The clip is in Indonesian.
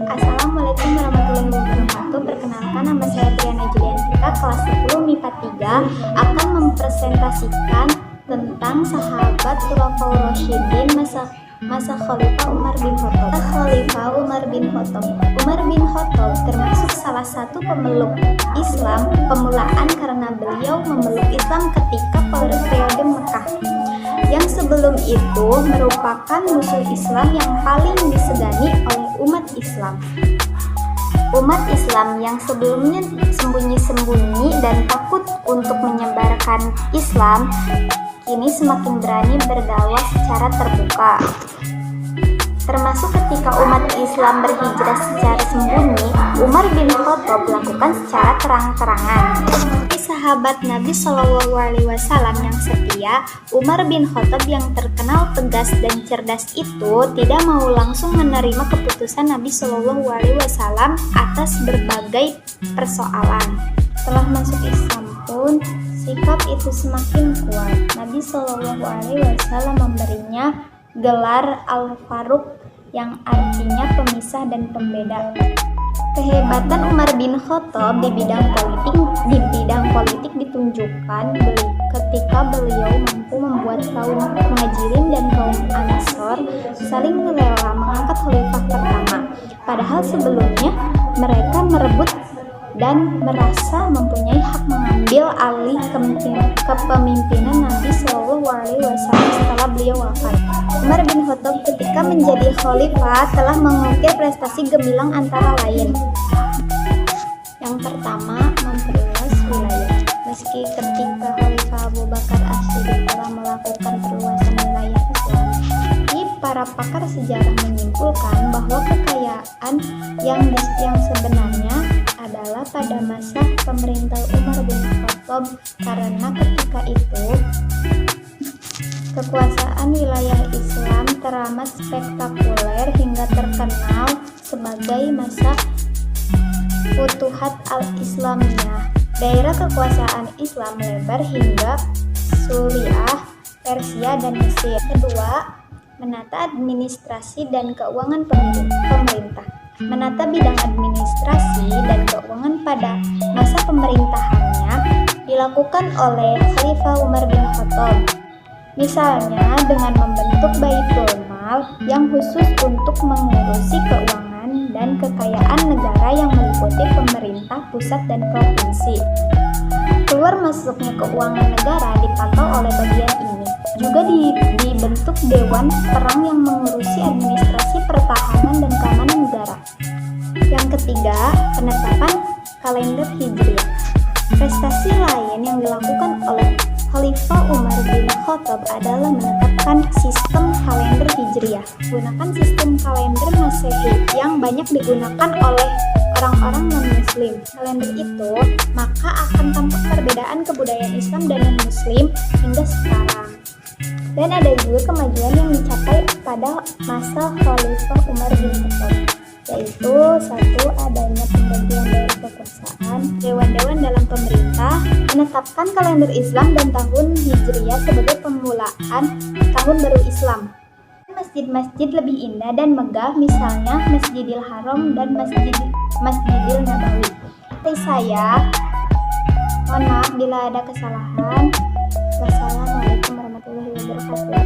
Assalamualaikum warahmatullahi wabarakatuh. Perkenalkan, nama saya Triana Juliantika, kelas 10 MIPA 3, akan mempresentasikan tentang sahabat Khulafaur Rasyidin masa Khalifah Umar bin Khattab. Umar bin Khattab termasuk salah satu pemeluk Islam pemulaan karena beliau memeluk Islam ketika periode Mekah, yang sebelum itu merupakan musuh Islam yang paling disegani oleh umat Islam. Umat Islam yang sebelumnya sembunyi-sembunyi dan takut untuk menyebarkan Islam, kini semakin berani berdakwah secara terbuka. Termasuk ketika umat Islam berhijrah secara sembunyi, Umar bin Khattab lakukan secara terang-terangan. Seperti sahabat Nabi Shallallahu Alaihi Wasallam yang setia, Umar bin Khattab yang terkenal tegas dan cerdas itu tidak mau langsung menerima keputusan Nabi Shallallahu Alaihi Wasallam atas berbagai persoalan. Setelah masuk Islam pun, sikap itu semakin kuat. Nabi Shallallahu Alaihi Wasallam memberinya gelar Al-Faruq yang artinya pemisah dan pembeda. Kehebatan Umar bin Khattab di bidang politik ditunjukkan ketika beliau mampu membuat kaum Muhajirin dan kaum Ansor saling rela mengangkat khalifah pertama, padahal sebelumnya mereka merebut dan merasa mempunyai hak mengambil alih kepemimpinan Nabi Shallallahu Alaihi Wasallam setelah beliau wafat. Umar bin Khattab ketika menjadi khalifah telah mengukir prestasi gemilang antara lain. Yang pertama, memperluas wilayah. Meski ketika Khalifah Abu Bakar As-Siddiq telah melakukan perluasan wilayah Islam, para pakar sejarah menyimpulkan bahwa kekayaan yang sebenarnya adalah pada masa pemerintah Umar bin Khattab, karena ketika itu kekuasaan wilayah Islam teramat spektakuler hingga terkenal sebagai masa Futuhat al-Islamiyah. Daerah kekuasaan Islam melebar hingga Suriah, Persia, dan Mesir. Kedua, menata administrasi dan keuangan pemerintah. Menata bidang administrasi dan keuangan pada masa pemerintahannya dilakukan oleh Khalifah Umar bin Khattab. Misalnya dengan membentuk Baitul Mal yang khusus untuk mengurusi keuangan dan kekayaan negara yang meliputi pemerintah pusat dan provinsi. Keluar masuknya keuangan negara dipantau oleh bagian ini. Juga dibentuk Dewan Perang yang mengurusi administrasi pertahanan dan keamanan negara. Yang ketiga, penetapan kalender Hijriah. Prestasi lain yang dilakukan oleh Khalifah Umar bin Khattab adalah menetapkan sistem kalender Hijriah. Gunakan sistem kalender Masehi yang banyak digunakan oleh orang-orang non-Muslim. Kalender itu maka akan tampak perbedaan kebudayaan Islam dan non-Muslim hingga sekarang. Dan ada juga kemajuan yang dicapai pada masa Khalifah Umar bin Khattab, yaitu satu, adanya pembagian dari kekuasaan, dewan-dewan dalam pemerintah, menetapkan kalender Islam dan tahun Hijriah sebagai pemulaan tahun baru Islam. Masjid-masjid lebih indah dan megah, misalnya Masjidil Haram dan Masjidil Nabawi. Dari saya, mohon maaf bila ada kesalahan. Wassalamualaikum warahmatullahi wabarakatuh.